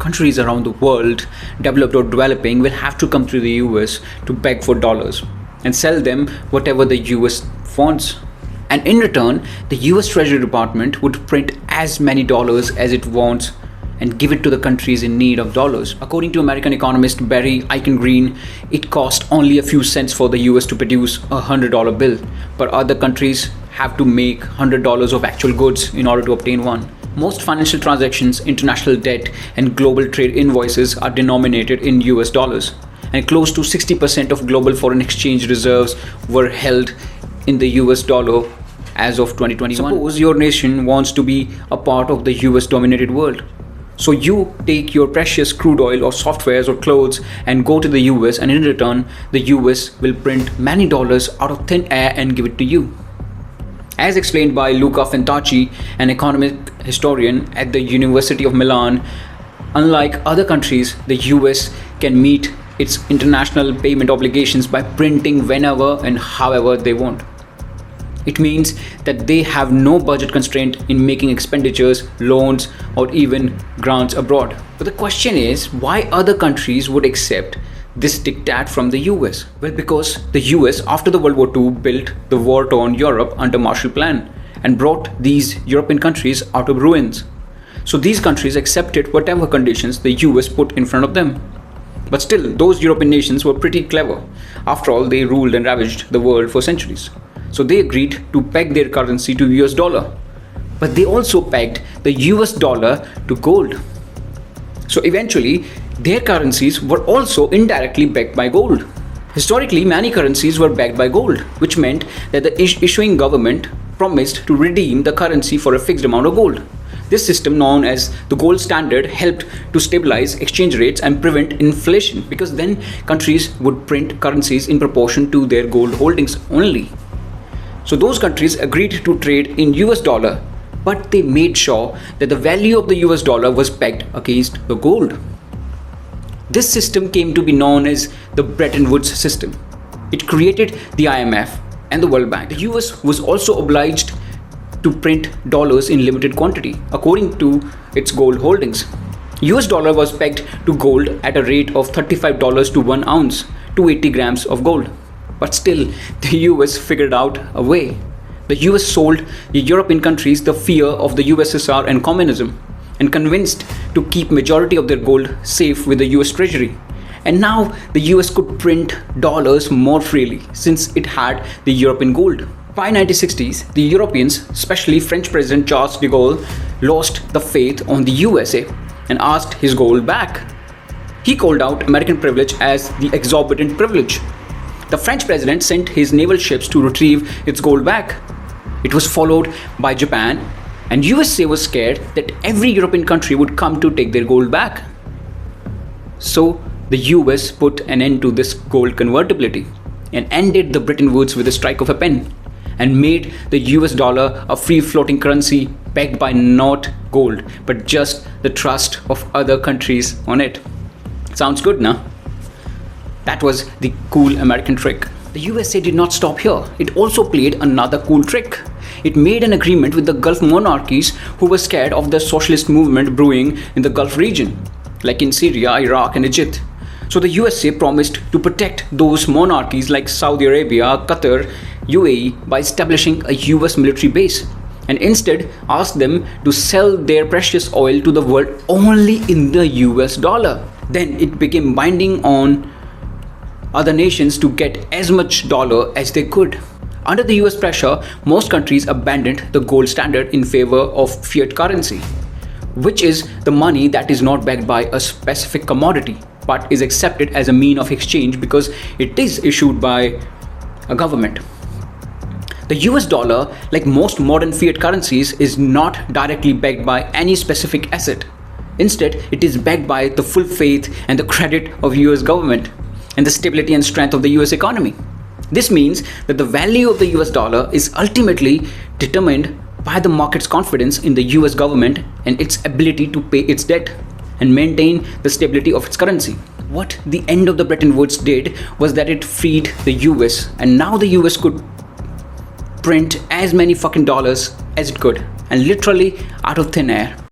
countries around the world, developed or developing, will have to come to the US to beg for dollars and sell them whatever the US wants. And in return, the US Treasury Department would print as many dollars as it wants and give it to the countries in need of dollars. According to American economist Barry Eichengreen, it cost only a few cents for the US to produce a $100 bill, but other countries have to make $100 of actual goods in order to obtain one. Most financial transactions, international debt, and global trade invoices are denominated in US dollars, and close to 60% of global foreign exchange reserves were held in the US dollar as of 2021. Suppose your nation wants to be a part of the US dominated world. So you take your precious crude oil or softwares or clothes and go to the US, and in return, the US will print many dollars out of thin air and give it to you. As explained by Luca Fantacci, an economic historian at the University of Milan, unlike other countries, the US can meet its international payment obligations by printing whenever and however they want. It means that they have no budget constraint in making expenditures, loans, or even grants abroad. But the question is, why other countries would accept this diktat from the US? Well, because the US, after the World War II, built the war-torn Europe under Marshall Plan and brought these European countries out of ruins. So these countries accepted whatever conditions the US put in front of them. But still, those European nations were pretty clever. After all, they ruled and ravaged the world for centuries. So they agreed to peg their currency to US dollar. But they also pegged the US dollar to gold. So eventually, their currencies were also indirectly backed by gold. Historically, many currencies were backed by gold, which meant that the issuing government promised to redeem the currency for a fixed amount of gold. This system, known as the gold standard, helped to stabilize exchange rates and prevent inflation, because then countries would print currencies in proportion to their gold holdings only. So those countries agreed to trade in US dollar, but they made sure that the value of the US dollar was pegged against the gold. This system came to be known as the Bretton Woods system. It created the IMF and the World Bank. The US was also obliged to print dollars in limited quantity according to its gold holdings. US dollar was pegged to gold at a rate of $35 to 1 ounce, 280 grams of gold. But still, the US figured out a way. The US sold the European countries the fear of the USSR and communism, and convinced to keep majority of their gold safe with the US Treasury. And now the US could print dollars more freely since it had the European gold. By 1960s, the Europeans, especially French President Charles de Gaulle, lost the faith on the USA and asked his gold back. He called out American privilege as the exorbitant privilege. The French president sent his naval ships to retrieve its gold back. It was followed by Japan, and USA was scared that every European country would come to take their gold back. So the US put an end to this gold convertibility and ended the Bretton Woods with a strike of a pen, and made the US dollar a free-floating currency backed by not gold, but just the trust of other countries on it. Sounds good, nah? That was the cool American trick. The USA did not stop here. It also played another cool trick. It made an agreement with the Gulf monarchies who were scared of the socialist movement brewing in the Gulf region, like in Syria, Iraq, and Egypt. So the USA promised to protect those monarchies like Saudi Arabia, Qatar, UAE by establishing a US military base, and instead asked them to sell their precious oil to the world only in the US dollar. Then it became binding on other nations to get as much dollar as they could. Under the US pressure, most countries abandoned the gold standard in favor of fiat currency, which is the money that is not backed by a specific commodity, but is accepted as a mean of exchange because it is issued by a government. The US dollar, like most modern fiat currencies, is not directly backed by any specific asset. Instead, it is backed by the full faith and the credit of US government and the stability and strength of the US economy. This means that the value of the US dollar is ultimately determined by the market's confidence in the US government and its ability to pay its debt and maintain the stability of its currency. What the end of the Bretton Woods did was that it freed the US, and now the US could print as many fucking dollars as it could, and literally out of thin air.